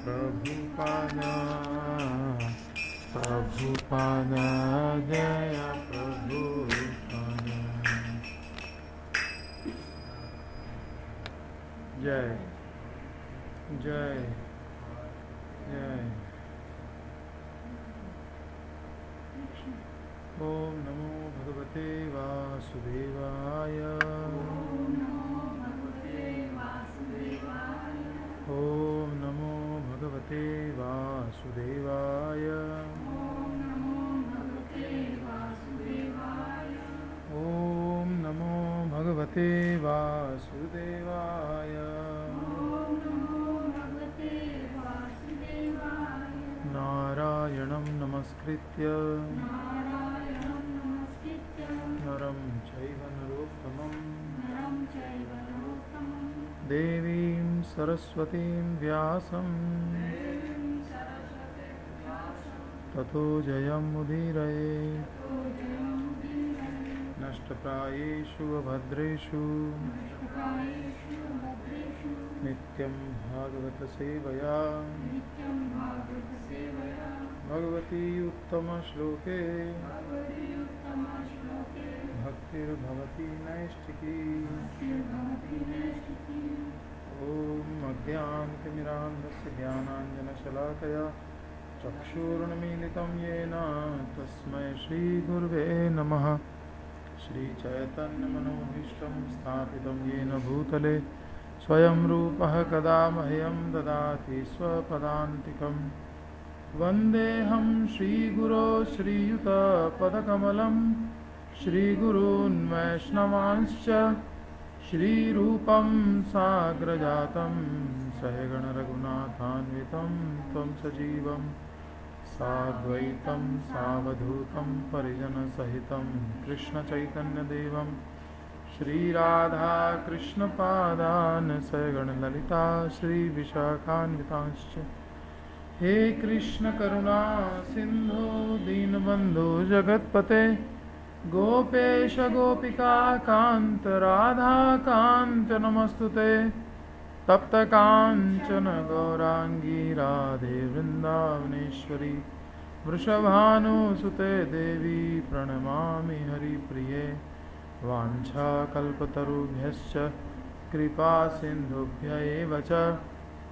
Prabhupada, Prabhupada, Jaya Prabhupada. Jai, Jai, Jai. Om Namo Bhagavate Vasudevaya. Om Namo Bhagavate Vasudevaya. Om Namo Bhagavate Vasudevaya. Narayanam Namaskritya Naram Chaiva Narottamam Devim Saraswatim Vyasam Tato Jayam Mudiraye Nashtaprayeshu Abhadreshu Nityam Bhagavata Sevaya Bhagavati Uttama Shloke Bhaktir Bhavati Naistiki Om Madhyantimirandasya Dhyananjana Shalakaya Chakshurnamilitam Yena Tasmai Shri Gurve Namaha Shri Chaitanya Manobhishtam Sthapitam Yena Bhutale Swayam Rupaha Kada Mahyam Dadati Swapadantikam Vandeham Shri Guru Shri Yuta Padakamalam Shri Gurun Vaishnavanscha Shri Rupam Sagrajatam Sahagana Raghunathanvitam Tvam Sajivam Sadvaitam Savadhutam Parijana Sahitam Krishna Chaitanya Devam Shri Radha Krishna Padan Sahagana Lalita Shri Vishakhanvitanscha He Krishna Karuna Sindhu Deenabandhu Jagatpate Gopesha Gopika Kanta Radha Kanta Namastute Tapta Kanchana Gaurangi Radhe Vrindavaneshwari Vrishabhanu Sute Devi Pranamami Hari Priye Vancha Kalpatarubhyascha Kripa Sindhubhya Evacha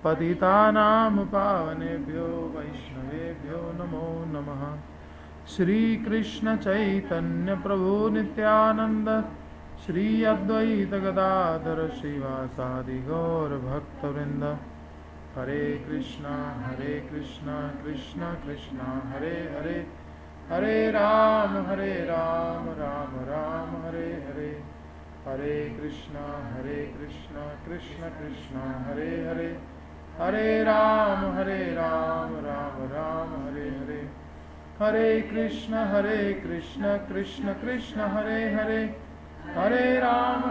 Patitanam Pavanebhyo Vaishnavebhyo Namo Namaha Shri Krishna Chaitanya Prabhu Nityananda Shri Advaita Gadadhara Srivasadi Gaur Bhakta-vrinda Hare Krishna Krishna Krishna Hare Hare Hare Ram Ram Ram Hare Hare Hare Krishna Krishna Krishna Hare Hare Hare Ram Ram Ram Hare Hare Hare Krishna Krishna Krishna Hare Hare Hare Ram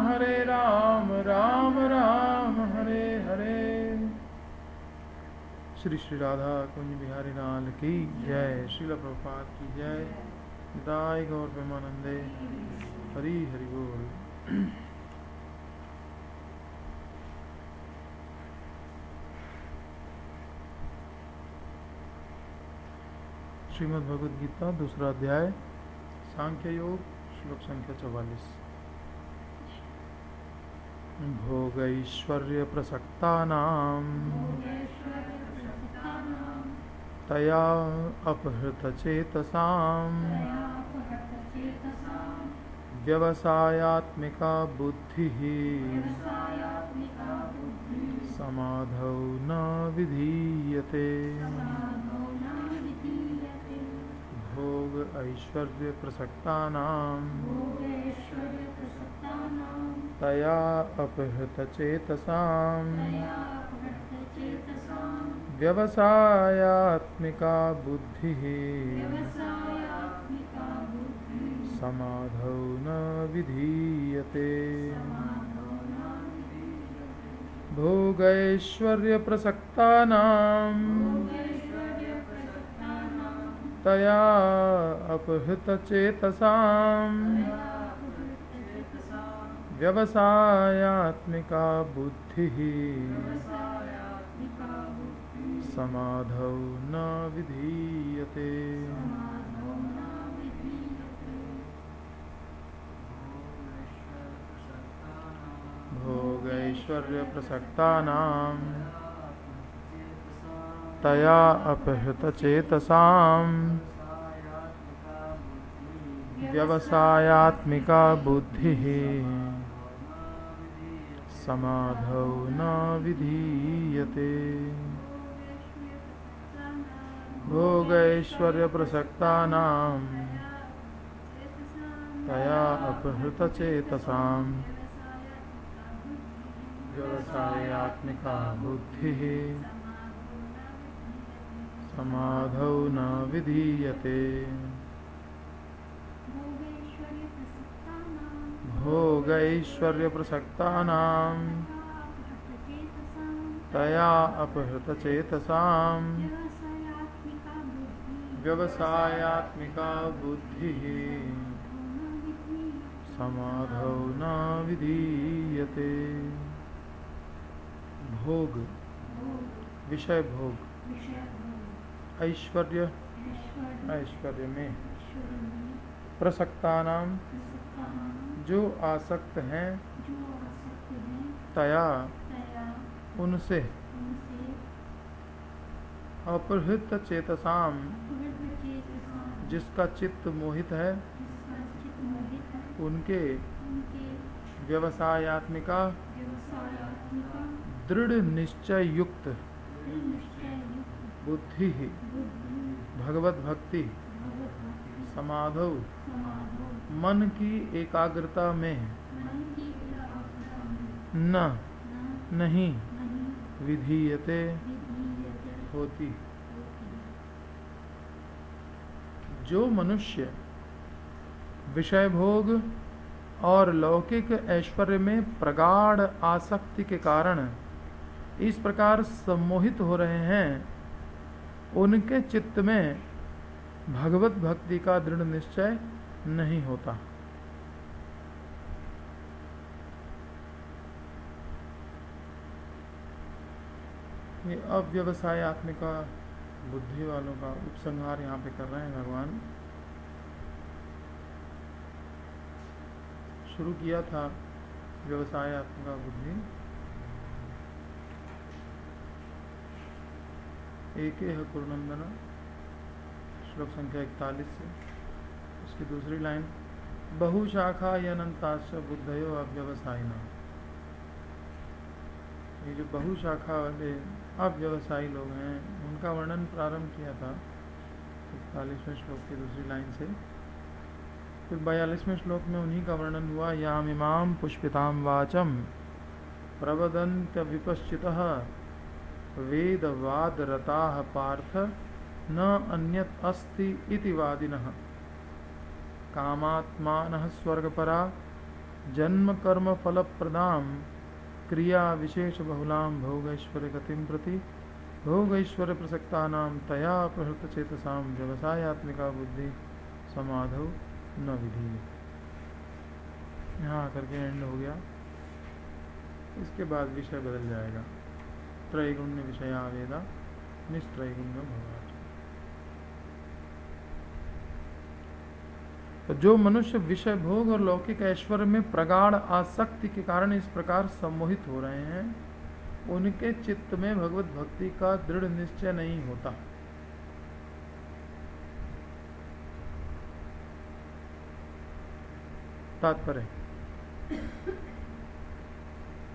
Ram Ram Hare Hare Shri Shri Radha Kunj Bihari Lal ki Jai Srila Prabhupada ki Jai Nitai Gaur Premanande Hari Hari Bol Shrimad Bhagavad Gita दूसरा अध्याय सांख्य योग श्लोक संख्या 44 भोगैश्वर्य प्रसक्तानां तया अपहृत चेतसां व्यवसायात्मिका बुद्धिः समाधौ न विधीयते भोग ऐश्वर्य प्रसक्तानां तया अपहृत चेतसां व्यवसायात्मिका बुद्धिः समाधौ न विधीयते भोगैश्वर्य प्रसक्तानां तया अपहृत चेतसां व्यवसायात्मिका बुद्धिः समाधौ न विधीयते। भोगैश्वर्यप्रसक्तानां तया अपहृतचेतसां व्यवसायात्मिका बुद्धिः समाधौ न विधीयते। भोगैश्वर्यप्रसक्तानां तया अपहृतचेतसां व्यवसायात्मिका बुद्धिः समाधौ न विधीयते। भोगैश्वर्यप्रसक्तानां तया अपहृतचेतसां व्यवसायात्मिका बुद्धिः समाधौ न विधीयते। भोग विषय भोग, ऐश्वर्य ऐश्वर्य में, प्रसक्तानाम जो आसक्त हैं, तया उनसे, अपहृत चेतसाम जिसका चित्त मोहित है, उनके व्यवसायात्मिका दृढ़ निश्चय युक्त बुद्धि भगवत भक्ति समाधौ मन की एकाग्रता में न नहीं विधीयते होती। जो मनुष्य विषय भोग और लौकिक ऐश्वर्य में प्रगाढ़ आसक्ति के कारण इस प्रकार सम्मोहित हो रहे हैं, उनके चित्त में भगवत भक्ति का दृढ़ निश्चय नहीं होता। ये अव्यवसायात्मिका बुद्धि वालों का उपसंहार यहाँ पे कर रहे हैं भगवान। शुरू किया था व्यवसायात्मिका बुद्धि, एक कुरुनंदन श्लोक संख्या 41 से, उसकी दूसरी लाइन बहुशाखा अनंताश्च बुद्धयो अव्यवसायिना। ये जो बहुशाखा वाले अव्यवसायी लोग हैं, उनका वर्णन प्रारंभ किया था 41वें श्लोक की दूसरी लाइन से। फिर 42वें श्लोक में उन्हीं का वर्णन हुआ, यामिमाम पुष्पितां वाचम प्रवदन्त्य विपश्चितः वेदवादरताः पार्थ न अन्यत् अस्ति इति वादिनः कामात्मानः स्वर्गपरा जन्म कर्म फलप्रदां क्रिया विशेष बहुलां भोगैश्वर्य गतिं प्रति भोगैश्वर्य प्रसक्तानां तया प्रहृत चेतसां व्यवसायात्मिका बुद्धि समाधौ न विधि। यहाँ आकर के एंड हो गया। इसके बाद विषय बदल जाएगा, त्रैगुण्य विषया वेदा निस्त्रैगुण्यो भवात्। तो जो मनुष्य विषय भोग और लौकिक ऐश्वर्य में प्रगाढ़ आसक्ति के कारण इस प्रकार सम्मोहित हो रहे हैं, उनके चित्त में भगवत भक्ति का दृढ़ निश्चय नहीं होता। तात्पर्य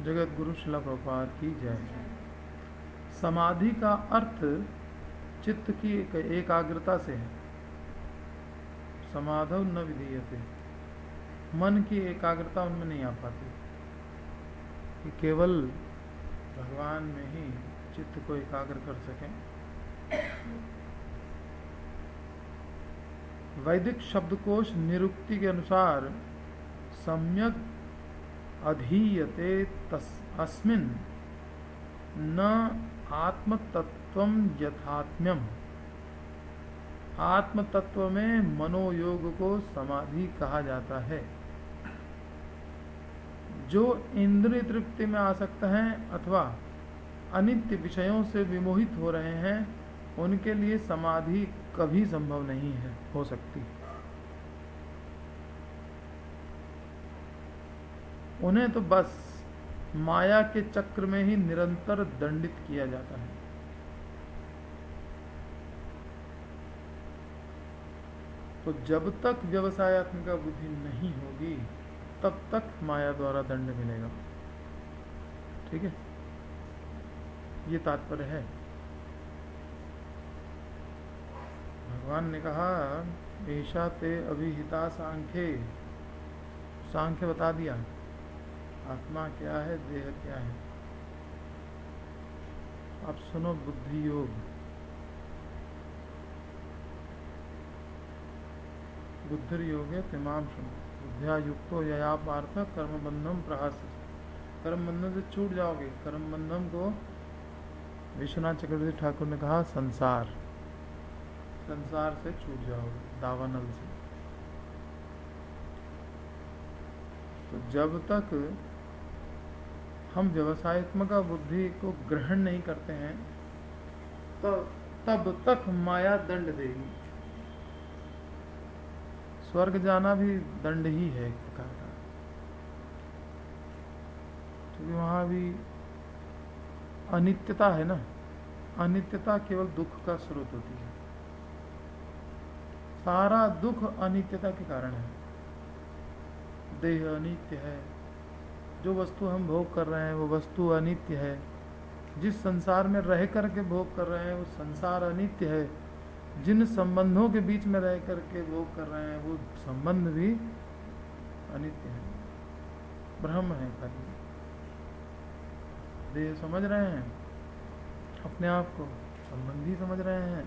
जगत गुरु श्रील प्रभुपाद की जय। समाधि का अर्थ चित्त की एकाग्रता से है। समाधौ न विधीयते, मन की एकाग्रता उनमें नहीं आ पाती कि केवल भगवान में ही चित्त को एकाग्र कर सकें। वैदिक शब्दकोश निरुक्ति के अनुसार सम्यक अधीयते अस्मिन् न आत्मतत्वं यथात्म्यम। आत्म तत्व में मनोयोग को समाधि कहा जाता है। जो इंद्रिय तृप्ति में आसक्त हैं अथवा अनित्य विषयों से विमोहित हो रहे हैं, उनके लिए समाधि कभी संभव नहीं है हो सकती। उन्हें तो बस माया के चक्र में ही निरंतर दंडित किया जाता है। तो जब तक व्यवसायत्मिका बुद्धि नहीं होगी तब तक माया द्वारा दंड मिलेगा। ठीक है, ये तात्पर्य है। भगवान ने कहा ऐशा ते अभिहिता सांख्ये, सांख्य बता दिया आत्मा क्या है, देह क्या है। अब सुनो बुद्धि योग। बुद्धि योग है तिमाम सुनो, बुद्धिया युक्तो यया पार्थ कर्म बंधम प्रहास्य। कर्म बंधन से छूट जाओगे। कर्म बंधन को विश्वनाथ चक्रवर्ती ठाकुर ने कहा संसार, संसार से छूट जाओगे, दावानल से। तो जब तक हम व्यवसायत्मक बुद्धि को ग्रहण नहीं करते हैं तो तब तक माया दंड देगी। स्वर्ग जाना भी दंड ही है एक प्रकार का, क्योंकि वहां भी अनित्यता है ना। अनित्यता केवल दुख का स्रोत होती है। सारा दुख अनित्यता के कारण है। देह अनित्य है, जो वस्तु हम भोग कर रहे हैं वो वस्तु अनित्य है, जिस संसार में रह करके भोग कर रहे हैं वो संसार अनित्य है, जिन संबंधों के बीच में रह करके भोग कर रहे हैं वो संबंध भी अनित्य है, ब्रह्म है खाली। देह समझ रहे हैं अपने आप को संबंधी समझ रहे हैं,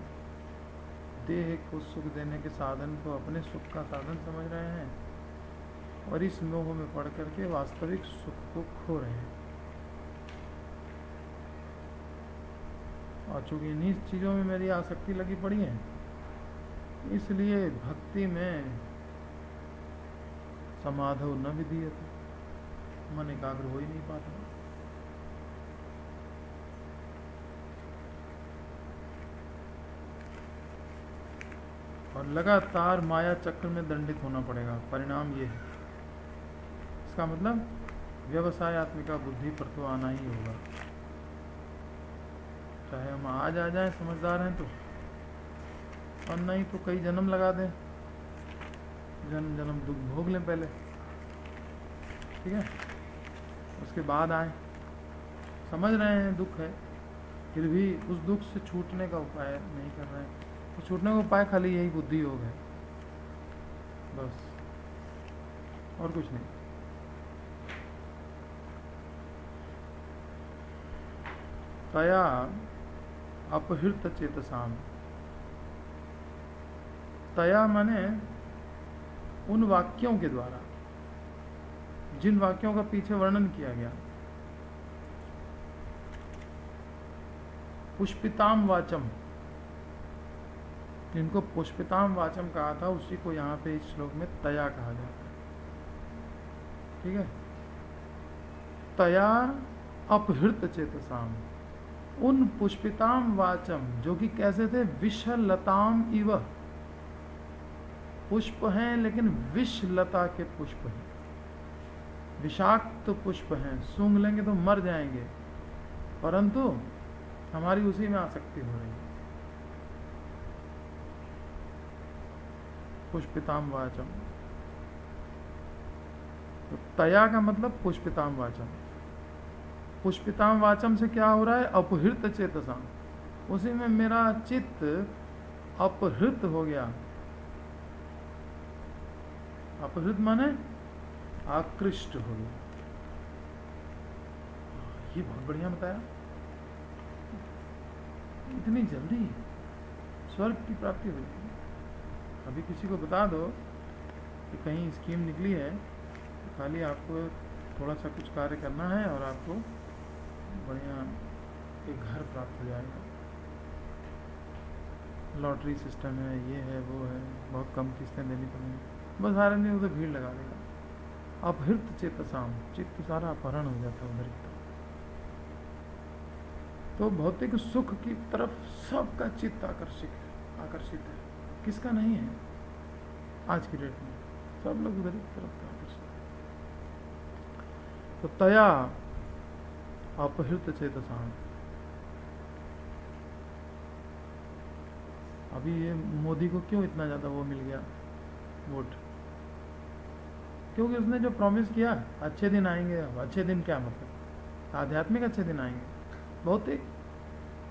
देह को सुख देने के साधन को अपने सुख का साधन समझ रहे हैं, और इस मोह में पड़ करके वास्तविक सुख को खो रहे हैं। और चूंकि इन्हीं चीज़ों में मेरी आसक्ति लगी पड़ी है, इसलिए भक्ति में समाधो न विधीयते, मन एकाग्र हो ही नहीं पाता। और लगातार माया चक्र में दंडित होना पड़ेगा। परिणाम ये है, इसका मतलब व्यवसायत्मिका बुद्धि पर तो आना ही होगा। चाहे हम आज आ जाएं समझदार हैं तो, और नहीं तो कई जन्म लगा दें, जन्म जन्म दुख भोग लें पहले, ठीक है, उसके बाद आए। समझ रहे हैं दुख है, फिर भी उस दुख से छूटने का उपाय नहीं कर रहे हैं। तो छूटने का उपाय खाली यही बुद्धि योग है, बस, और कुछ नहीं। तया अपहृत चेतसाम, तया माने उन वाक्यों के द्वारा जिन वाक्यों का पीछे वर्णन किया गया। पुष्पिताम वाचम, जिनको पुष्पिताम वाचम कहा था उसी को यहाँ पे इस श्लोक में तया कहा जाता है। ठीक है, तया अपहृत चेतसाम, उन पुष्पिताम वाचम जो कि कैसे थे, विषलताम इव, पुष्प हैं लेकिन विषलता के पुष्प हैं, विषाक्त पुष्प हैं, सूंघ लेंगे तो मर जाएंगे, परंतु हमारी उसी में आसक्ति हो रही है। पुष्पिताम वाचम, तो तया का मतलब पुष्पिताम वाचम। पुष्पिताम वाचम से क्या हो रहा है, अपहृत चेतसाम, उसी में मेरा चित्त अपहृत हो गया। अपहृत माने आकृष्ट हो गया। ये बहुत बढ़िया बताया, इतनी जल्दी स्वर्ग की प्राप्ति हो जाएगी। अभी किसी को बता दो कि कहीं स्कीम निकली है, तो खाली आपको थोड़ा सा कुछ कार्य करना है और आपको बढ़िया एक घर प्राप्त हो जाएगा। लॉटरी सिस्टम है, ये है, वो है, बहुत कम किस्तें देनी पड़ेंगी, बस सारे दिन उधर भीड़ लगा देगा। अपहृत चेतसाम, चित्त सारा अपहरण हो जाता है उधर की तरफ। तो भौतिक सुख की तरफ सबका चित्त आकर्षित है। किसका नहीं है आज की डेट में? सब लोग उधर की तरफ आकर्षित है। तो तया अपहृत चेतसा, अभी ये मोदी को क्यों इतना ज़्यादा वो मिल गया वोट? क्योंकि उसने जो प्रॉमिस किया अच्छे दिन आएंगे। अब अच्छे दिन क्या मतलब? आध्यात्मिक अच्छे दिन आएंगे, भौतिक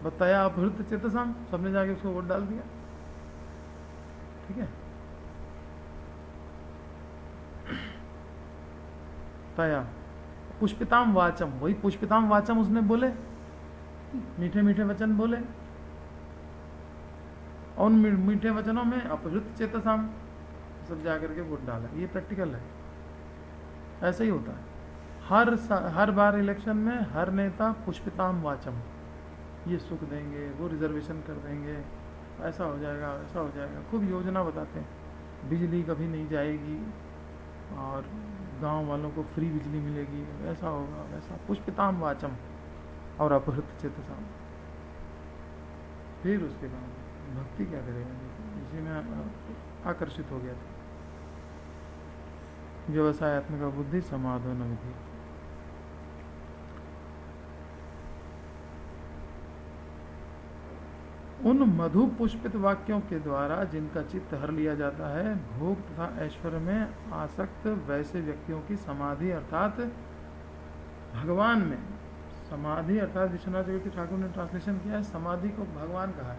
बताया अपहृत चेतसाम, सबने जाके उसको वोट डाल दिया। ठीक है, तया पुष्पिताम वाचम, वही पुष्पिताम वाचम उसने बोले, मीठे मीठे वचन बोले, और उन मीठे वचनों में अपहृत चेतसाम सब जाकर के वोट डाला। ये प्रैक्टिकल है, ऐसा ही होता है। हर बार इलेक्शन में हर नेता पुष्पिताम वाचम, ये सुख देंगे, वो रिजर्वेशन कर देंगे, ऐसा हो जाएगा, ऐसा हो जाएगा, खूब योजना बताते हैं। बिजली कभी नहीं जाएगी और गांव वालों को फ्री बिजली मिलेगी, ऐसा होगा वैसा, पुष्पिताम वाचम और अपहृत चेतसाम। फिर उसके बाद भक्ति क्या करेगा? इसी में आकर्षित हो गया था। व्यवसायत्मक बुद्धि समाधान विधि। उन मधु पुष्पित वाक्यों के द्वारा जिनका चित्त हर लिया जाता है, भोग तथा ऐश्वर्य में आसक्त वैसे व्यक्तियों की समाधि अर्थात भगवान में, समाधि अर्थात विश्वनाथ चक्रवर्ती ठाकुर ने ट्रांसलेशन किया है, समाधि को भगवान कहा है।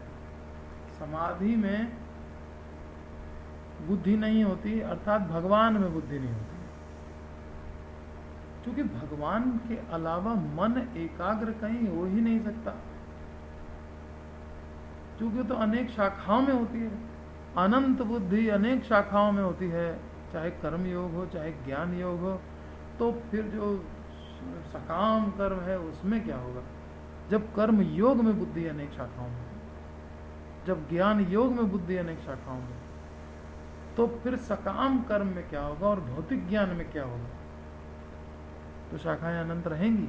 समाधि में बुद्धि नहीं होती, अर्थात भगवान में बुद्धि नहीं होती, क्योंकि भगवान के अलावा मन एकाग्र कहीं हो ही नहीं सकता, क्योंकि तो अनेक शाखाओं में होती है। अनंत बुद्धि अनेक शाखाओं में होती है, चाहे कर्म योग हो चाहे ज्ञान योग हो। तो फिर जो सकाम कर्म है उसमें क्या होगा? जब कर्म योग में बुद्धि अनेक शाखाओं में, जब ज्ञान योग में बुद्धि अनेक शाखाओं में, तो फिर सकाम कर्म में क्या होगा और भौतिक ज्ञान में क्या होगा? तो शाखाएं अनंत रहेंगी।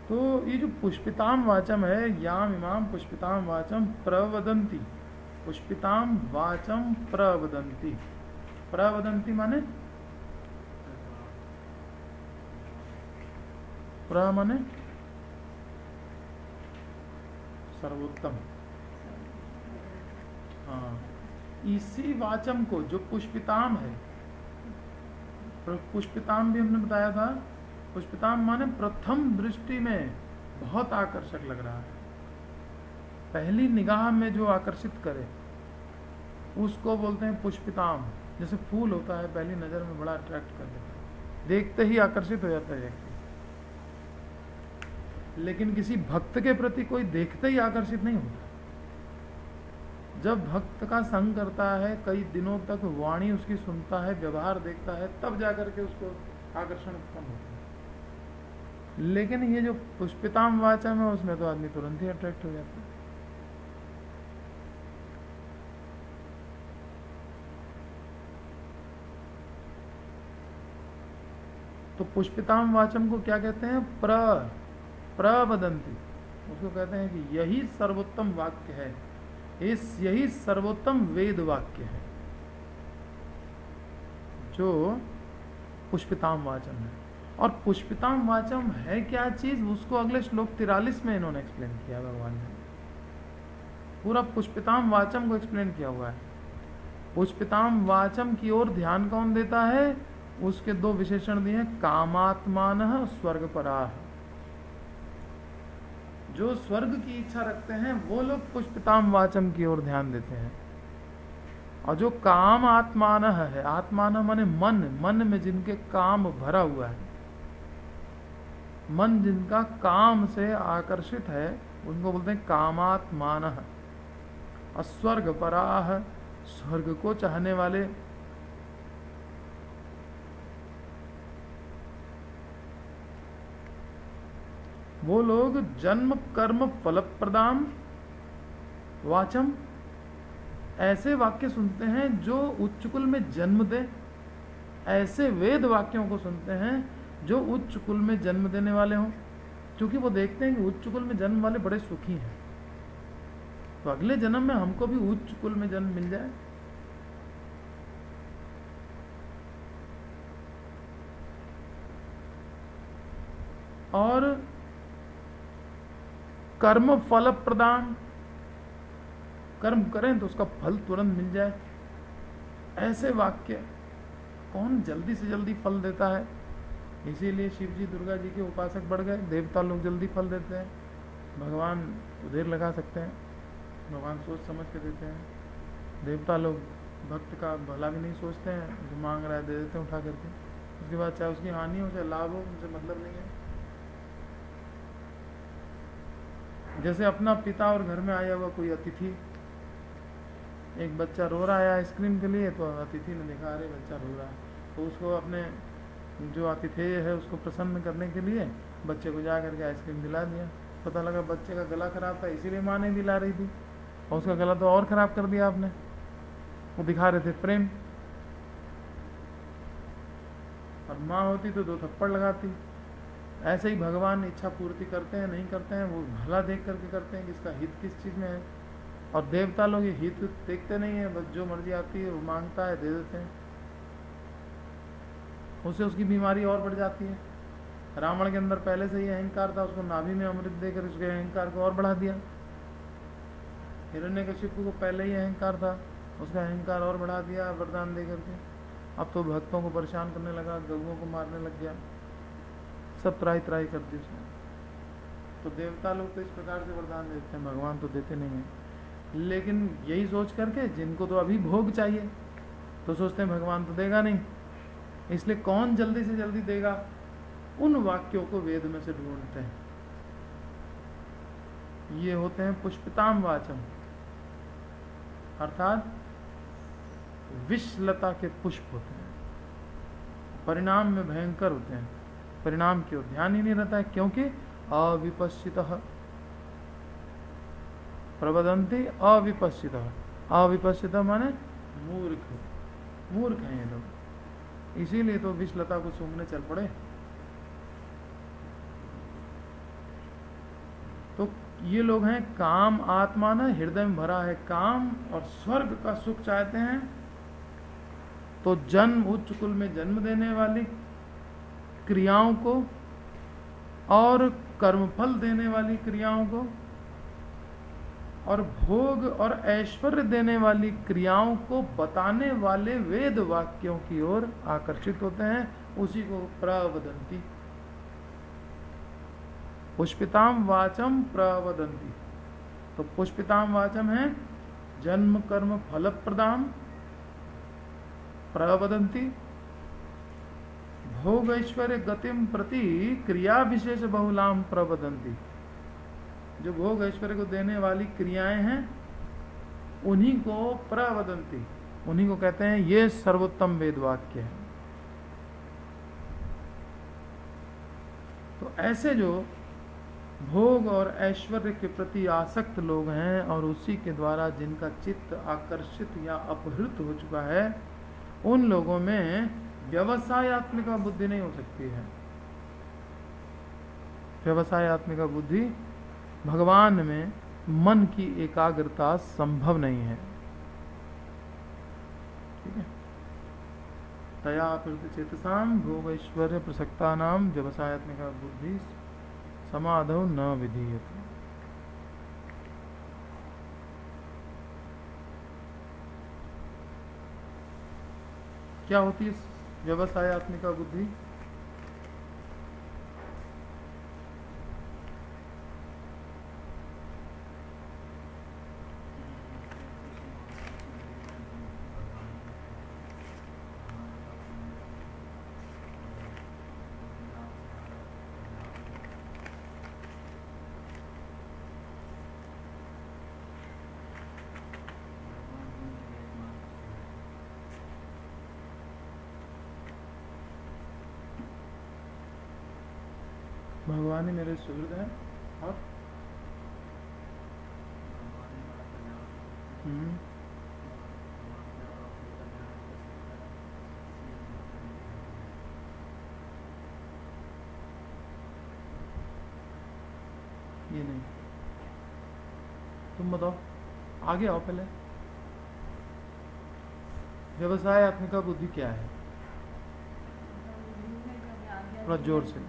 तो ये जो पुष्पिताम वाचम है, याम इमाम पुष्पिताम वाचम प्रवदंती, पुष्पिताम वाचम प्रवदंती, प्रवदंती माने प्र माने सर्वोत्तम। हाँ, इसी वाचम को जो पुष्पिताम है, पुष्पिताम भी हमने बताया था, पुष्पिताम माने प्रथम दृष्टि में बहुत आकर्षक लग रहा है, पहली निगाह में जो आकर्षित करे उसको बोलते हैं पुष्पिताम। जैसे फूल होता है, पहली नजर में बड़ा अट्रैक्ट कर देता है, देखते ही आकर्षित हो जाता है व्यक्ति। लेकिन किसी भक्त के प्रति कोई देखते ही आकर्षित नहीं होता। जब भक्त का संग करता है, कई दिनों तक वाणी उसकी सुनता है, व्यवहार देखता है, तब जाकर के उसको आकर्षण उत्पन्न होता है। लेकिन ये जो पुष्पिताम वाचम है उसमें तो आदमी तुरंत ही अट्रैक्ट हो जाता है। तो पुष्पिताम वाचम को क्या कहते हैं? प्रवदंती, उसको कहते हैं कि यही सर्वोत्तम वाक्य है, यही सर्वोत्तम वेद वाक्य है जो पुष्पिताम वाचम है। और पुष्पिताम वाचम है क्या चीज, उसको अगले श्लोक 43 में इन्होंने एक्सप्लेन किया। भगवान ने पूरा पुष्पिताम वाचम को एक्सप्लेन किया हुआ है। पुष्पिताम वाचम की ओर ध्यान कौन देता है? उसके दो विशेषण दिए, कामात्मान स्वर्गपराः। जो स्वर्ग की इच्छा रखते हैं वो लोग पुष्पिताम वाचम की ओर ध्यान देते हैं। और जो काम आत्मान है, आत्मान माने मन, मन में जिनके काम भरा हुआ है, मन जिनका काम से आकर्षित है, उनको बोलते हैं कामात्मान। और स्वर्गपराः, स्वर्ग को चाहने वाले। वो लोग जन्म कर्म फलप्रदाम वाचम ऐसे वाक्य सुनते हैं जो उच्च कुल में जन्म दे, ऐसे वेद वाक्यों को सुनते हैं जो उच्च कुल में जन्म देने वाले हों, क्योंकि वो देखते हैं कि उच्च कुल में जन्म वाले बड़े सुखी हैं, तो अगले जन्म में हमको भी उच्च कुल में जन्म मिल जाए। और कर्म फल प्रदान, कर्म करें तो उसका फल तुरंत मिल जाए, ऐसे वाक्य कौन जल्दी से जल्दी फल देता है। इसीलिए शिव जी दुर्गा जी के उपासक बढ़ गए, देवता लोग जल्दी फल देते हैं, भगवान तो देर लगा सकते हैं, भगवान सोच समझ के देते हैं। देवता लोग भक्त का भला भी नहीं सोचते हैं, जो मांग रहा है दे देते हैं उठा करके, उसके बाद चाहे उसकी हानि हो चाहे लाभ हो, उनसे मतलब नहीं है। जैसे अपना पिता और घर में आया हुआ कोई अतिथि, एक बच्चा रो रहा है आइसक्रीम के लिए, तो अतिथि ने देखा अरे बच्चा रो रहा है, तो उसको अपने जो आतिथेय है उसको प्रसन्न करने के लिए बच्चे को जा करके आइसक्रीम दिला दिया। पता लगा बच्चे का गला खराब था, इसीलिए माँ नहीं दिला रही थी, और उसका गला तो और खराब कर दिया आपने। वो दिखा रहे थे प्रेम, और माँ होती तो 2 थप्पड़ लगाती। ऐसे ही भगवान इच्छा पूर्ति करते हैं, नहीं करते हैं, वो भला देख करके करते हैं कि इसका हित किस चीज़ में है। और देवता लोग ये हित देखते नहीं है, बस जो मर्जी आती है वो मांगता है दे देते हैं, उससे उसकी बीमारी और बढ़ जाती है। रावण के अंदर पहले से ही अहंकार था, उसको नाभि में अमृत देकर उसके अहंकार को और बढ़ा दिया। हिरण्यकशिपु को पहले ही अहंकार था, उसका अहंकार और बढ़ा दिया वरदान दे करके। अब तो भक्तों को परेशान करने लगा, गऊओं को मारने लग गया, सब त्राही त्राही कर दी उसने। तो देवता लोग तो इस प्रकार से वरदान देते हैं, भगवान तो देते नहीं हैं। लेकिन यही सोच करके जिनको तो अभी भोग चाहिए, तो सोचते हैं भगवान तो देगा नहीं, इसलिए कौन जल्दी से जल्दी देगा, उन वाक्यों को वेद में से ढूंढते हैं। ये होते हैं पुष्पिताम वाचम, अर्थात विषलता के पुष्प होते हैं, परिणाम में भयंकर होते हैं, परिणाम की ओर ध्यान ही नहीं रहता है, क्योंकि अविपश्चितः प्रवदन्ति अविपश्चितः। अविपश्चितः माने मूर्ख, मूर्ख हैं ये लोग, इसीलिए तो विषलता को सूंघने चल पड़े। तो ये लोग हैं काम आत्मा ना हृदय में भरा है, काम और स्वर्ग का सुख चाहते हैं, तो जन्म उच्च कुल में जन्म देने वाली क्रियाओं को और कर्मफल देने वाली क्रियाओं को और भोग और ऐश्वर्य देने वाली क्रियाओं को बताने वाले वेद वाक्यों की ओर आकर्षित होते हैं, उसी को प्रवदंती। पुष्पिताम वाचम प्रवदंती, तो पुष्पिताम वाचम है जन्म कर्म फल प्रदाम, प्रवदंती भोग ऐश्वर्य गतिम प्रति क्रिया विशेष बहुलाम प्रवदंती। जो भोग ऐश्वर्य को देने वाली क्रियाएं हैं उन्हीं को प्रवदंती, उन्हीं को कहते हैं ये सर्वोत्तम वेद वाक्य है। तो ऐसे जो भोग और ऐश्वर्य के प्रति आसक्त लोग हैं और उसी के द्वारा जिनका चित्त आकर्षित या अपहृत हो चुका है, उन लोगों में व्यवसायत्मिका बुद्धि नहीं हो सकती है। व्यवसायत्मिका बुद्धि, भगवान में मन की एकाग्रता संभव नहीं है। ठीक है, तया चेतसाम भोग ऐश्वर्य प्रसक्ता नाम व्यवसायत्मिका बुद्धि समाधौ न विधीयते। क्या होती है व्यवसायत्मिका बुद्धि? भगवान ही मेरे सुहृद हैं और कि नहीं? तुम बताओ, आगे आओ पहले। व्यवसाय आत्मिका बुद्धि क्या है? थोड़ा जोर से।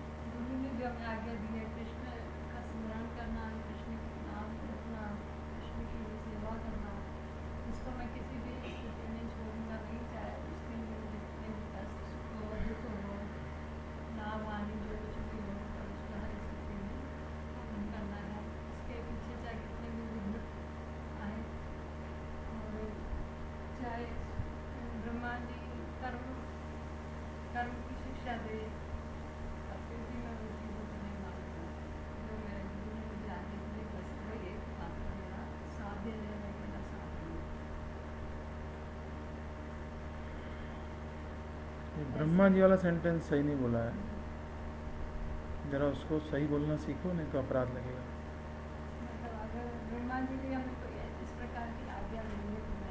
ब्रह्मा जी कर्म की शिक्षा दे, और फिर भी मैं उन चीज़ों को नहीं मानता जो मेरे गुरु ने मुझे आने के लिए, बस वही एक मात्र मेरा साथ दे देना, मेरा साथ देना। ब्रह्मा जी वाला सेंटेंस सही नहीं बोला है, जरा उसको सही बोलना सीखो, नहीं तो अपराध लगेगा। मतलब अगर ब्रह्मा जी ने हमें कोई इस प्रकार की आज्ञा दी है तो मैं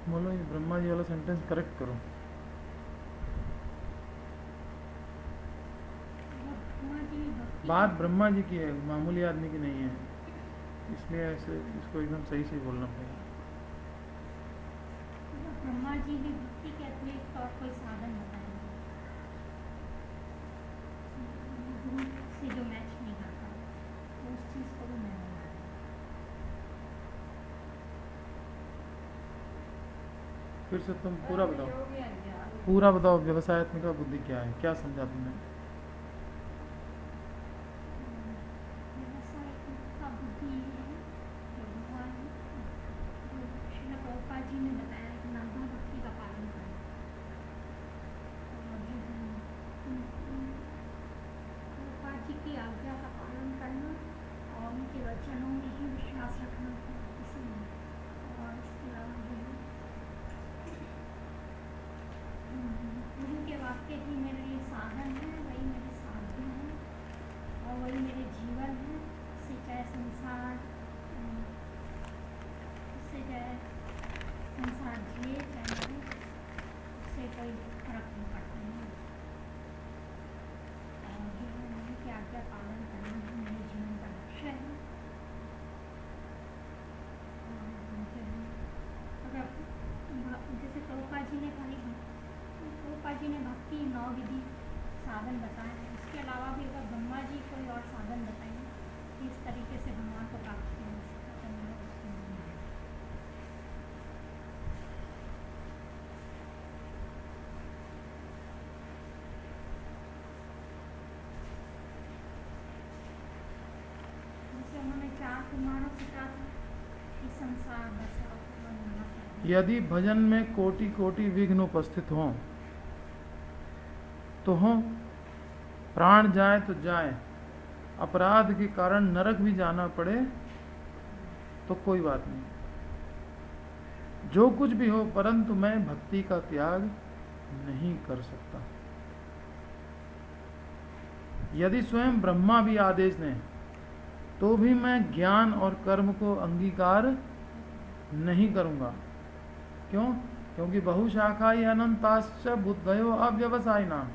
बोलो, ये ब्रह्मा जी वाला सेंटेंस करेक्ट करो। बात ब्रह्मा जी की है, मामूली आदमी की नहीं है, इसलिए ऐसे इसको एकदम सही से बोलना पड़ेगा। ब्रह्मा जी ने भक्ति के अतिरिक्त और कोई साधन बताया गुरु से जो मैच नहीं करता, तो उस चीज को भी मैं नहीं मानता। फिर से तुम पूरा बताओ, पूरा बताओ, व्यवसायत्मिका बुद्धि क्या है, क्या समझा तुमने? व्यवसायिक बुद्धि ये है जो भगवान श्रील प्रभुपाद जी ने बताया कि नाम भक्ति का पालन करना, और प्रभुपाद जी की आज्ञा का पालन करना, और उनके वचनों में ही विश्वास रखना किसी में, और इसके अलावा जो है गुरु के वाक्य ही मेरे लिए साधन है, वही मेरे साध्य है, और वही मेरे जीवन है। इससे चाहे संसार जिए चाहे मरे, उससे कोई फर्क नहीं पड़ता है। और जो है गुरु की आज्ञा पालन करना ही मेरे जीवन का लक्ष्य है। अगर जैसे प्रभुपाद जी ने कहा, प्रभुपाद जी ने भक्ति 9 विधि साधन बताए हैं, इसके अलावा भी अगर ब्रह्मा जी कोई और साधन बताएंगे कि इस तरीके से भगवान को प्राप्त किया जा सकता है, मैं उसको नहीं मानती। जैसे उन्होंने 4 कुमारों से कहा था कि संसार बसाओ और नाना कर। यदि भजन में कोटि कोटि विघ्न उपस्थित हों तो हों, प्राण जाए तो जाए, अपराध के कारण नरक भी जाना पड़े तो कोई बात नहीं, जो कुछ भी हो, परंतु मैं भक्ति का त्याग नहीं कर सकता। यदि स्वयं ब्रह्मा भी आदेश दें तो भी मैं ज्ञान और कर्म को अंगीकार नहीं करूंगा। क्यों? क्योंकि बहुशाखा अनंताश्च बुद्धयो अव्यवसायिनाम,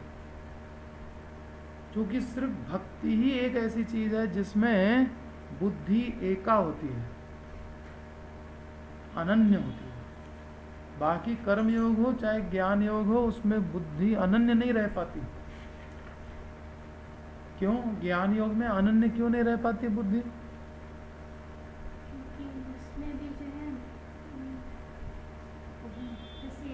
क्योंकि सिर्फ भक्ति ही एक ऐसी चीज है जिसमें बुद्धि एका होती है, अनन्य होती है। बाकी कर्म योग हो चाहे ज्ञान योग हो, उसमें बुद्धि अनन्य नहीं रह पाती। क्यों? ज्ञान योग में अनन्य क्यों नहीं रह पाती बुद्धि? क्योंकि उसमें भी जो है जैसे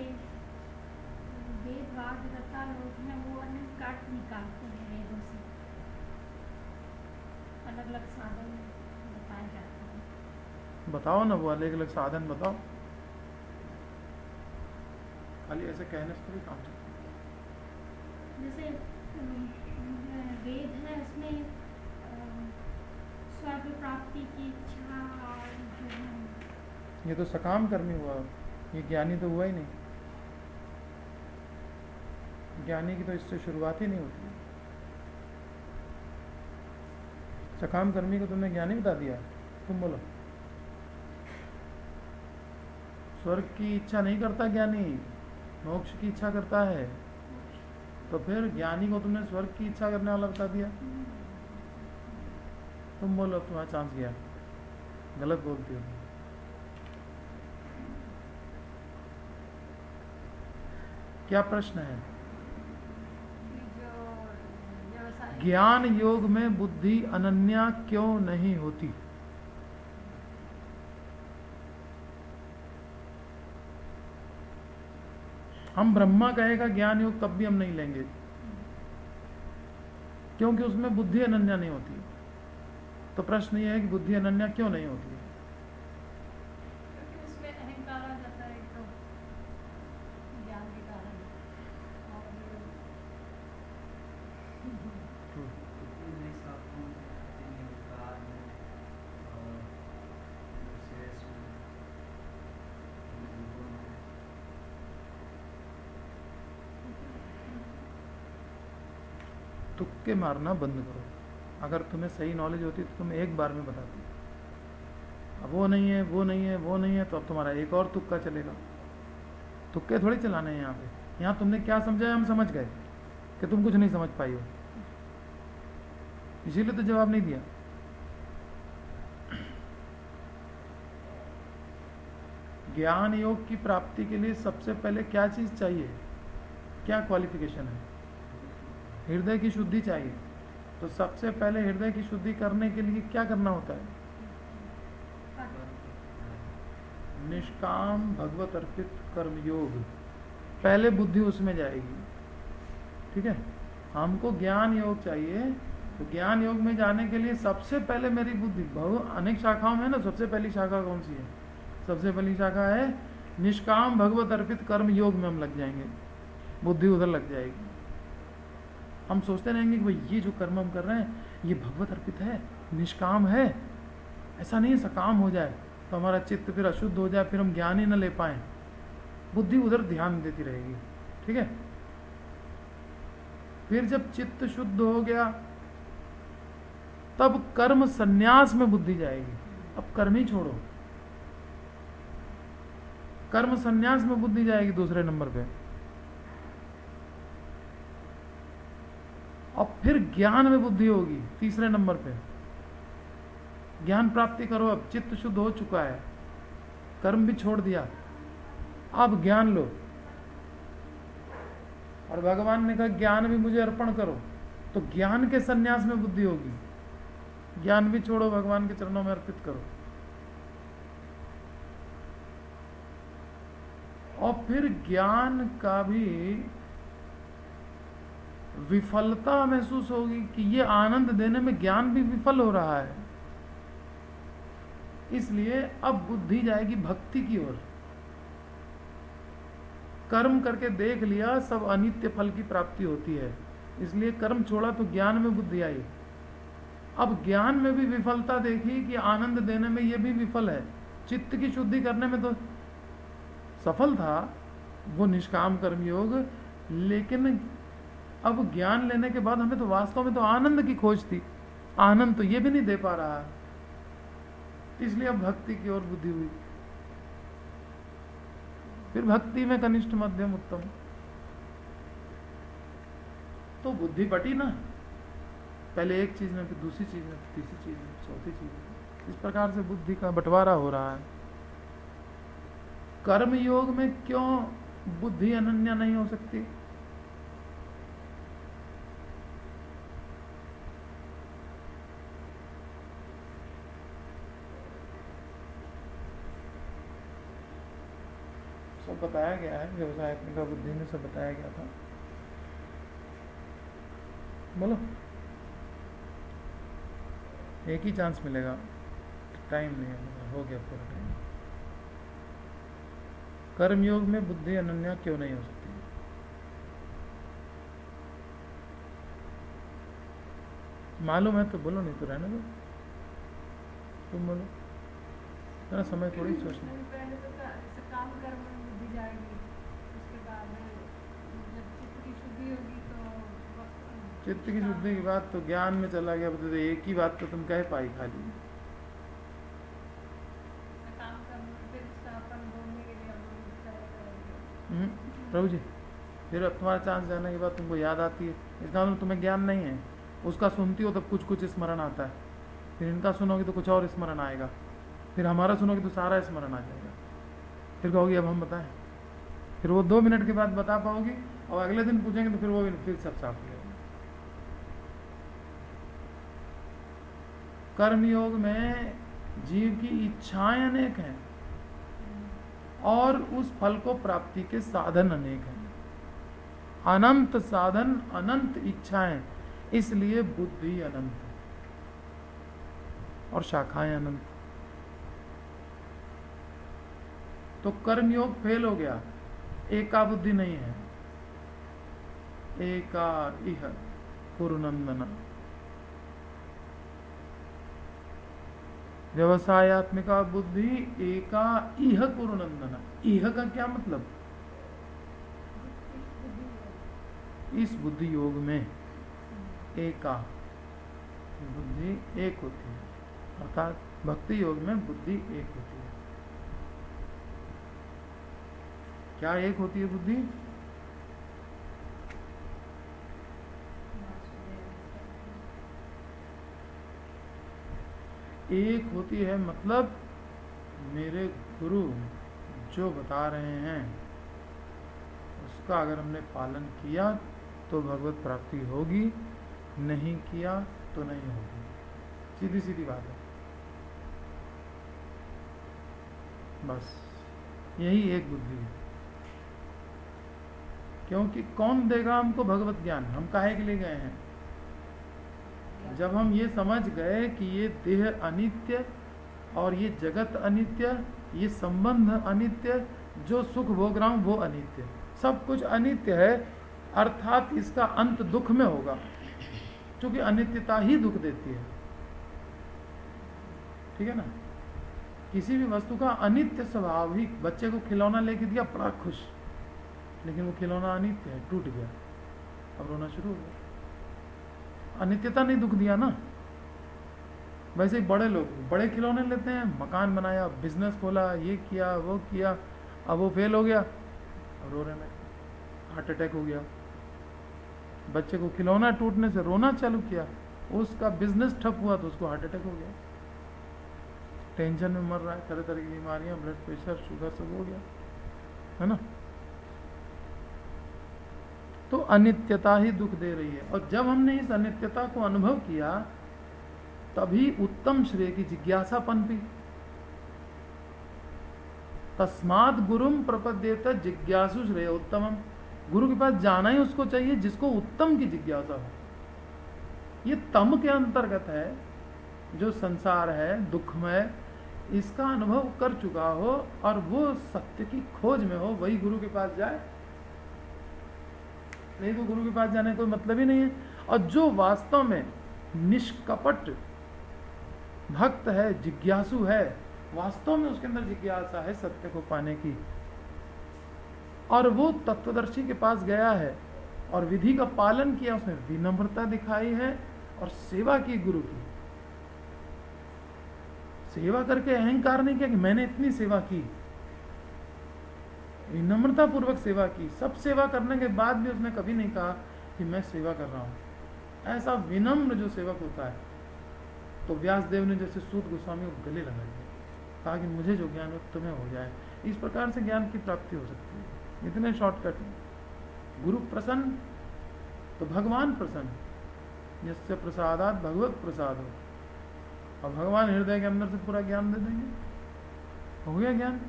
वेद वादगता लोग हैं, वो अनेक काट निकालते हैं वेदों से, अलग अलग साधन बताए जाते हैं। बताओ ना, वो अलग अलग साधन बताओ, खाली ऐसे कहने से थोड़ी काम चलता। जैसे वेद है, उसमें स्वर्ग प्राप्ति की इच्छा, और जो है ये तो सकाम कर्मी हुआ, ये ज्ञानी तो हुआ ही नहीं। ज्ञानी की तो इससे शुरुआत ही नहीं होती। सकाम कर्मी को तुमने ज्ञानी बता दिया, तुम बोलो। स्वर्ग की इच्छा नहीं करता ज्ञानी, मोक्ष की इच्छा करता है। तो फिर ज्ञानी को तुमने स्वर्ग की इच्छा करने वाला बता दिया। तुम बोलो तुम्हारा चांस गया, गलत बोलती हो। क्या प्रश्न है? कि जो व्यवसाय ज्ञान योग में बुद्धि अनन्या क्यों नहीं होती? हम ब्रह्मा कहेगा ज्ञान योग तब भी हम नहीं लेंगे, क्योंकि उसमें बुद्धि अनन्या नहीं होती। तो प्रश्न ये है कि बुद्धि अनन्या क्यों नहीं होती? क्योंकि उसमें अहंकार आ जाता है तो ज्ञान के कारण। और तुक्के मारना बंद करो। अगर तुम्हें सही नॉलेज होती तो तुम एक बार में बताती। अब वो नहीं है, वो नहीं है, वो नहीं है, तो अब तुम्हारा एक और तुक्का चलेगा। तुक्के थोड़ी चलाने हैं यहाँ पे। यहाँ तुमने क्या समझा है हम समझ गए कि तुम कुछ नहीं समझ पाई हो, इसीलिए तो जवाब नहीं दिया। ज्ञान योग की प्राप्ति के लिए सबसे पहले क्या चीज चाहिए, क्या क्वालिफिकेशन है? हृदय की शुद्धि चाहिए। तो सबसे पहले हृदय की शुद्धि करने के लिए क्या करना होता है? निष्काम भगवत अर्पित कर्म योग। पहले बुद्धि उसमें जाएगी, ठीक है। हमको ज्ञान योग चाहिए, तो ज्ञान योग में जाने के लिए सबसे पहले मेरी बुद्धि, अनेक शाखाओं में ना, सबसे पहली शाखा कौन सी है? सबसे पहली शाखा है निष्काम भगवत अर्पित कर्म योग में हम लग जाएंगे, बुद्धि उधर लग जाएगी। हम सोचते रहेंगे कि भाई ये जो कर्म हम कर रहे हैं ये भगवत अर्पित है, निष्काम है, ऐसा नहीं सकाम हो जाए तो हमारा चित्त फिर अशुद्ध हो जाए, फिर हम ज्ञान ही न ले पाए। बुद्धि उधर ध्यान देती रहेगी, ठीक है। फिर जब चित्त शुद्ध हो गया तब कर्म संन्यास में बुद्धि जाएगी। अब कर्म ही छोड़ो, कर्म संन्यास में बुद्धि जाएगी दूसरे नंबर पे। और फिर ज्ञान में बुद्धि होगी तीसरे नंबर पे। ज्ञान प्राप्ति करो, अब चित्त शुद्ध हो चुका है, कर्म भी छोड़ दिया, अब ज्ञान लो। और भगवान ने कहा ज्ञान भी मुझे अर्पण करो, तो ज्ञान के संन्यास में बुद्धि होगी। ज्ञान भी छोड़ो, भगवान के चरणों में अर्पित करो। और फिर ज्ञान का भी विफलता महसूस होगी कि ये आनंद देने में ज्ञान भी विफल हो रहा है, इसलिए अब बुद्धि जाएगी भक्ति की ओर। कर्म करके देख लिया सब अनित्य फल की प्राप्ति होती है, इसलिए कर्म छोड़ा तो ज्ञान में बुद्धि आई। अब ज्ञान में भी विफलता देखी कि आनंद देने में ये भी विफल है, चित्त की शुद्धि करने में तो सफल था वो निष्काम कर्म योग, लेकिन अब ज्ञान लेने के बाद हमें तो वास्तव में तो आनंद की खोज थी, आनंद तो ये भी नहीं दे पा रहा है, इसलिए अब भक्ति की ओर बुद्धि हुई। फिर भक्ति में कनिष्ठ मध्यम उत्तम, तो बुद्धि बटी ना, पहले एक चीज में, फिर दूसरी चीज में, फिर तीसरी चीज में, चौथी चीज में। इस प्रकार से बुद्धि का बंटवारा हो रहा है। कर्म योग में क्यों बुद्धि अनन्या नहीं हो सकती? सब बताया गया है, व्यवसाय का बुद्धि में सब बताया गया था। बोलो, एक ही चांस मिलेगा, टाइम नहीं है, हो गया पूरा टाइम। कर्मयोग में बुद्धि अनन्या क्यों नहीं हो सकती? मालूम है तो बोलो, नहीं तो रहने दो। तुम बोलो, मेरा समय थोड़ी सोचना। पहले तो काम कर्म में बुद्धि जाएगी, उसके बाद जब चित्त की शुद्धि होगी तो चित्त की शुद्धि की बात तो ज्ञान में चला गया, तो एक ही बात तो तुम कह पाई खाली। काम कर्म में फिर अपन बोलने के लिए प्रभु जी फिर अब तुम्हारा चांस जाने के बाद तुमको याद आती है, इसका मतलब तुम्हें ज्ञान नहीं है। उसका सुनती हो तब कुछ कुछ स्मरण आता है, फिर इनका सुनोगे तो कुछ और स्मरण आएगा, फिर हमारा सुनोगे तो सारा स्मरण आ जाएगा। फिर कहोगी अब हम बताएं, फिर वो 2 मिनट के बाद बता पाओगी, और अगले दिन पूछेंगे तो फिर वो फिर सब साफ हो जाएगा। कर्मयोग में जीव की इच्छाएं अनेक हैं और उस फल को प्राप्ति के साधन अनेक हैं। अनंत साधन, अनंत इच्छाएं, इसलिए बुद्धि अनंत है और शाखाएं अनंत। तो कर्मयोग फेल हो गया, एका बुद्धि नहीं है, एका इह कुरुनंदन। व्यवसायत्मिका बुद्धि एका इह कुरुनंदन। इह का क्या मतलब? इस बुद्धि योग में एका बुद्धि एक होती है, अर्थात भक्ति योग में बुद्धि एक होती है। क्या एक होती है बुद्धि? एक होती है मतलब मेरे गुरु जो बता रहे हैं उसका अगर हमने पालन किया तो भगवत प्राप्ति होगी, नहीं किया तो नहीं होगी। सीधी सीधी बात है, बस यही एक बुद्धि है। क्योंकि कौन देगा हमको भगवत ज्ञान? हम काहे के लिए गए हैं? जब हम ये समझ गए कि ये देह अनित्य और ये जगत अनित्य, ये संबंध अनित्य, जो सुख भोग रहा हूं वो अनित्य, सब कुछ अनित्य है, अर्थात इसका अंत दुख में होगा, क्योंकि अनित्यता ही दुख देती है। ठीक है ना? किसी भी वस्तु का अनित्य स्वभाव ही, बच्चे को खिलौना लेके दिया बड़ा खुश, लेकिन वो खिलौना अनित्य है, टूट गया, अब रोना शुरू हो गया। अनित्यता नहीं दुख दिया ना। वैसे ही बड़े लोग बड़े खिलौने लेते हैं, मकान बनाया, बिजनेस खोला, ये किया वो किया, अब वो फेल हो गया, अब रो रहे हैं, हार्ट अटैक हो गया। बच्चे को खिलौना टूटने से रोना चालू किया, उसका बिजनेस ठप हुआ तो उसको हार्ट अटैक हो गया, टेंशन में मर रहा है, तरह तरह की बीमारियां, ब्लड प्रेशर, शुगर सब हो गया, है ना? तो अनित्यता ही दुख दे रही है। और जब हमने इस अनित्यता को अनुभव किया तभी उत्तम श्रेय की जिज्ञासा पनपी। तस्मात् गुरुम प्रपद्येत जिज्ञासु श्रेय उत्तमम। गुरु के पास जाना ही उसको चाहिए जिसको उत्तम की जिज्ञासा हो। ये तम के अंतर्गत है, जो संसार है दुखमय, इसका अनुभव कर चुका हो और वो सत्य की खोज में हो, वही गुरु के पास जाए। नहीं तो गुरु के पास जाने का कोई मतलब ही नहीं है। और जो वास्तव में निष्कपट भक्त है, जिज्ञासु है, वास्तव में उसके अंदर जिज्ञासा है सत्य को पाने की, और वो तत्वदर्शी के पास गया है और विधि का पालन किया, उसने विनम्रता दिखाई है और सेवा की, गुरु की सेवा करके अहंकार नहीं किया कि मैंने इतनी सेवा की, विनम्रता पूर्वक सेवा की। सब सेवा करने के बाद भी उसने कभी नहीं कहा कि मैं सेवा कर रहा हूं। ऐसा विनम्र जो सेवक होता है, तो व्यासदेव ने जैसे सूत गोस्वामी को गले लगा दिया, कहा कि मुझे जो ज्ञान हो तुम्हें हो जाए। इस प्रकार से ज्ञान की प्राप्ति हो सकती है, इतने शॉर्टकट है। गुरु प्रसन्न तो भगवान प्रसन्न, जिससे प्रसादात भगवत प्रसाद हो, और भगवान हृदय के अंदर से पूरा ज्ञान दे देंगे, हो गया ज्ञान।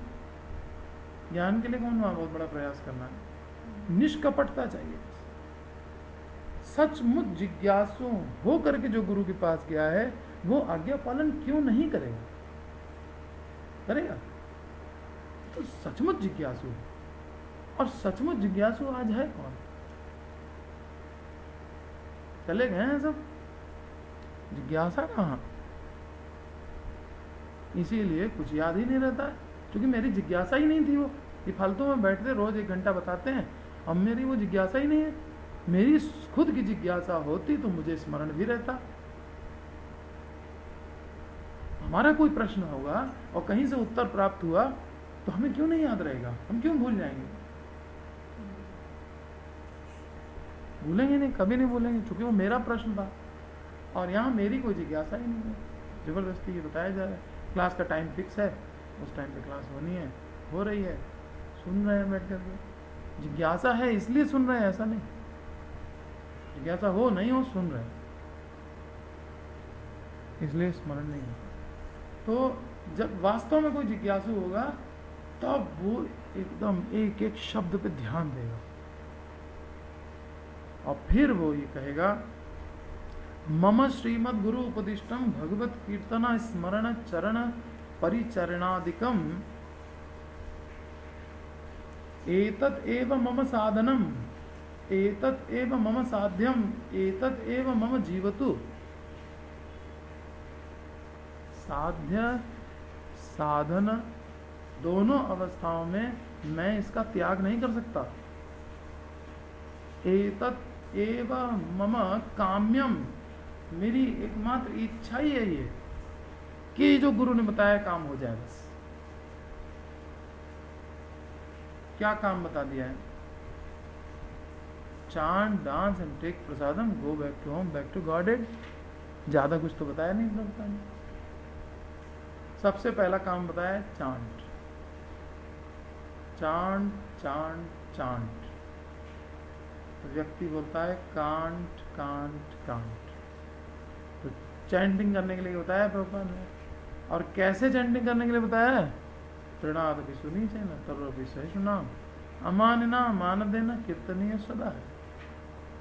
ज्ञान के लिए कौन वहां बहुत बड़ा प्रयास करना है? निष्कपटता चाहिए। सचमुच जिज्ञासु हो करके जो गुरु के पास गया है वो आज्ञा पालन क्यों नहीं करेगा? करेगा तो सचमुच जिज्ञासु। और सचमुच जिज्ञासु आज है कौन? चले गए हैं सब, जिज्ञासा कहाँ? इसीलिए कुछ याद ही नहीं रहता है, क्योंकि मेरी जिज्ञासा ही नहीं थी। वो ये फालतू में बैठते रोज 1 घंटा बताते हैं, अब मेरी वो जिज्ञासा ही नहीं है। मेरी खुद की जिज्ञासा होती तो मुझे स्मरण भी रहता। हमारा कोई प्रश्न होगा और कहीं से उत्तर प्राप्त हुआ तो हमें क्यों नहीं याद रहेगा? हम क्यों भूल जाएंगे? भूलेंगे नहीं, कभी नहीं भूलेंगे, क्योंकि वो मेरा प्रश्न था और यहाँ मेरी कोई जिज्ञासा ही नहीं है। ज़बरदस्ती ये बताया जा रहा है, क्लास का टाइम फिक्स है, उस टाइम पे क्लास होनी है, हो रही है, सुन रहे हैं बैठ करके। जिज्ञासा है इसलिए सुन रहे हैं, ऐसा नहीं। जिज्ञासा हो नहीं हो, सुन रहे हैं, इसलिए स्मरण नहीं होता। तो जब वास्तव में कोई जिज्ञासु होगा तब वो एकदम एक एक शब्द पे ध्यान देगा और फिर वो ये कहेगा, मम श्रीमद् गुरु उपदिष्टम भगवत कीर्तन स्मरण चरण परिचरणादिकम एतत् एव मम साधनम एतत् एव मम साध्यम एतत् एव मम जीवतु। साध्य साधन दोनों अवस्थाओं में मैं इसका त्याग नहीं कर सकता। एतत् एव मम काम्यम, मेरी एकमात्र इच्छा ही है ये कि जो गुरु ने बताया काम हो जाए बस। क्या काम बता दिया है? Chant, dance and take prasadam, go back to home, back to godhead. ज्यादा कुछ तो बताया नहीं प्रभुपाद ने। सबसे पहला काम बताया चांट, चांट चांट चांट। तो व्यक्ति बोलता है कांट कांट कांट, तो चैंटिंग करने के लिए बताया प्रभुपाद ने। और कैसे चैंटिंग करने के लिए बताया है? तृणाद भी सुनी चे न तरो भी सहिष्णुना अमानना मान देना कीर्तनीय सदा है,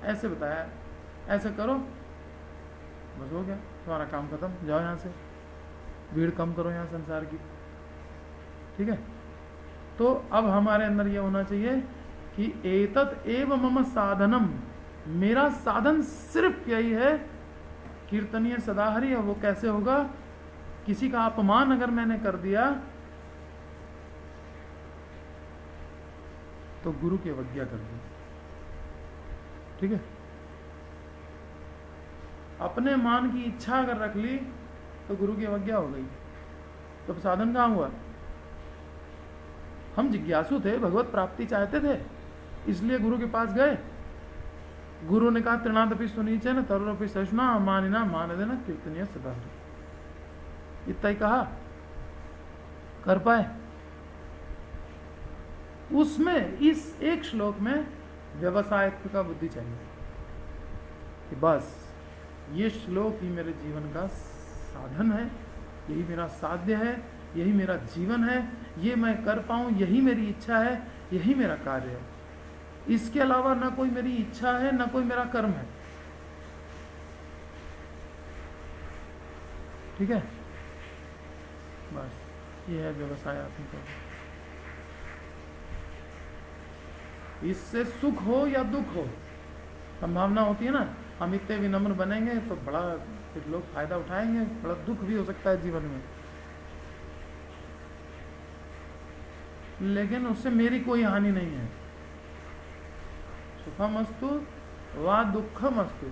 ऐसे बताया। ऐसे करो बस हो गया, तुम्हारा काम खत्म, जाओ यहाँ से, भीड़ कम करो यहाँ संसार की। ठीक है, तो अब हमारे अंदर ये होना चाहिए कि एतत् एव मम साधनम, मेरा साधन सिर्फ यही है, कीर्तनीय सदा हरि। और वो कैसे होगा? किसी का अपमान अगर मैंने कर दिया तो गुरु की अवज्ञा कर दी। ठीक है, अपने मान की इच्छा अगर रख ली तो गुरु की अवज्ञा हो गई, तो साधन कहाँ हुआ? हम जिज्ञासु थे, भगवत प्राप्ति चाहते थे, इसलिए गुरु के पास गए। गुरु ने कहा तृणादपि सुनीचे न तरुरपि सहिष्णुना मानिना मान देना कीर्तनीय सदा, इतना ही कहा, कर पाए? उसमें इस एक श्लोक में व्यवसायत्व का बुद्धि चाहिए कि बस ये श्लोक ही मेरे जीवन का साधन है, यही मेरा साध्य है, यही मेरा जीवन है, ये मैं कर पाऊं, यही मेरी इच्छा है, यही मेरा कार्य है। इसके अलावा ना कोई मेरी इच्छा है, ना कोई मेरा कर्म है। ठीक है, बस ये है व्यवसायत्मक। इससे सुख हो या दुख हो, संभावना होती है ना, हम इतने विनम्र बनेंगे तो बड़ा फिर लोग फायदा उठाएंगे, बड़ा दुख भी हो सकता है जीवन में, लेकिन उससे मेरी कोई हानि नहीं है। सुखमस्तु वा दुःखमस्तु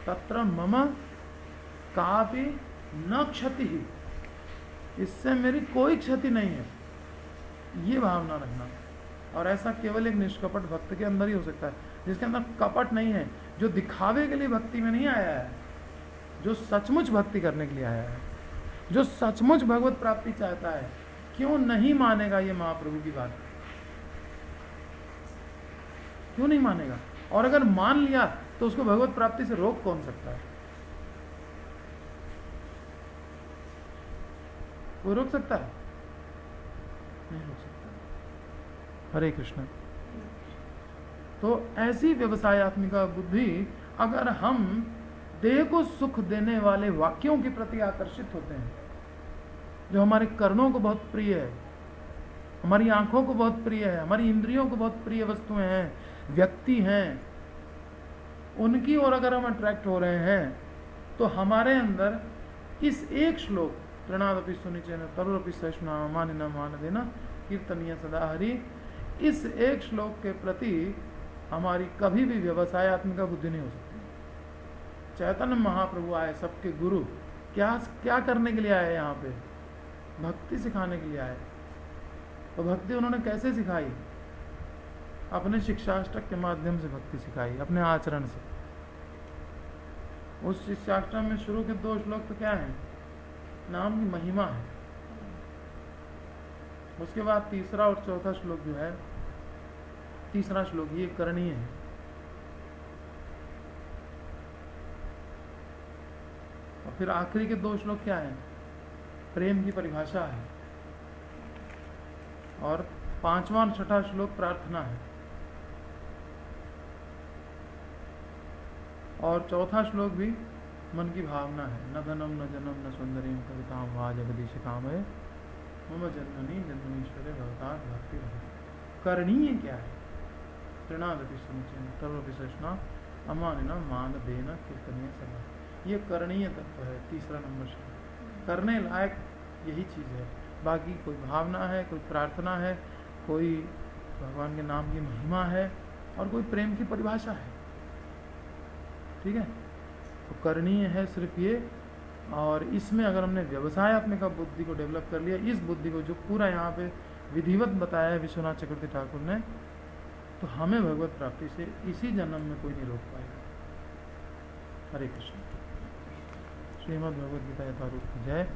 तत्र मम कापि न क्षति ही, इससे मेरी कोई क्षति नहीं है, ये भावना रखना। और ऐसा केवल एक निष्कपट भक्त के अंदर ही हो सकता है, जिसके अंदर कपट नहीं है, जो दिखावे के लिए भक्ति में नहीं आया है, जो सचमुच भक्ति करने के लिए आया है, जो सचमुच भगवत प्राप्ति चाहता है। क्यों नहीं मानेगा ये महाप्रभु की बात? क्यों नहीं मानेगा? और अगर मान लिया तो उसको भगवत प्राप्ति से रोक कौन सकता है? वो रोक सकता है? नहीं रोक सकता। हरे कृष्ण। तो ऐसी व्यवसायत्मिका बुद्धि, अगर हम देह को सुख देने वाले वाक्यों के प्रति आकर्षित होते हैं, जो हमारे कर्णों को बहुत प्रिय है, हमारी आंखों को बहुत प्रिय है, हमारी इंद्रियों को बहुत प्रिय वस्तुएं हैं, व्यक्ति हैं, उनकी ओर अगर हम अट्रैक्ट हो रहे हैं, तो हमारे अंदर इस एक श्लोक तृणादपि सुनिचेन तरुरपि सहिष्णुना मानिना मान देना कीर्तनीय सदा हरि, इस एक श्लोक के प्रति हमारी कभी भी व्यवसायत्मिका बुद्धि नहीं हो सकती। चैतन्य महाप्रभु आए, सबके गुरु, क्या करने के लिए आए? यहाँ पे भक्ति सिखाने के लिए आए। तो भक्ति उन्होंने कैसे सिखाई? अपने शिक्षाष्टक के माध्यम से भक्ति सिखाई, अपने आचरण से। उस शिक्षाष्टक में शुरू के 2 श्लोक तो क्या है, नाम की महिमा है। उसके बाद तीसरा और चौथा श्लोक जो है, तीसरा श्लोक ये करणीय है। और फिर आखिरी के 2 श्लोक क्या है, प्रेम की परिभाषा है। और 5वां और 6ठा श्लोक प्रार्थना है। और चौथा श्लोक भी मन की भावना है, न धनम न जनम न सुंदरीम कविताम वा जगदीश काम है मम जन्मनि जन्मनीश्वरे भवतार भक्ति रहे। करणीय क्या है, तृणागति समुचय सर्वविशेषणा अमानिना मान देना कीर्तनीय सभा, ये करणीय तत्व है। तीसरा नंबर श्लोक करने लायक यही चीज़ है। बाकी कोई भावना है, कोई प्रार्थना है, कोई भगवान के नाम की महिमा है, और कोई प्रेम की परिभाषा है। ठीक है, तो करणीय है सिर्फ ये। और इसमें अगर हमने व्यवसाय अपने का बुद्धि को डेवलप कर लिया, इस बुद्धि को जो पूरा यहाँ पे विधिवत बताया है विश्वनाथ चक्रवर्ती ठाकुर ने, तो हमें भगवत प्राप्ति से इसी जन्म में कोई नहीं रोक पाएगा। हरे कृष्ण। श्रीमद् भगवद गीता यथारूप की जय।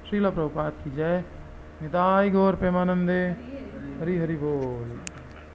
श्रील प्रभुपाद की जय। निताय गौर प्रेमानंदे। हरि हरि बोल।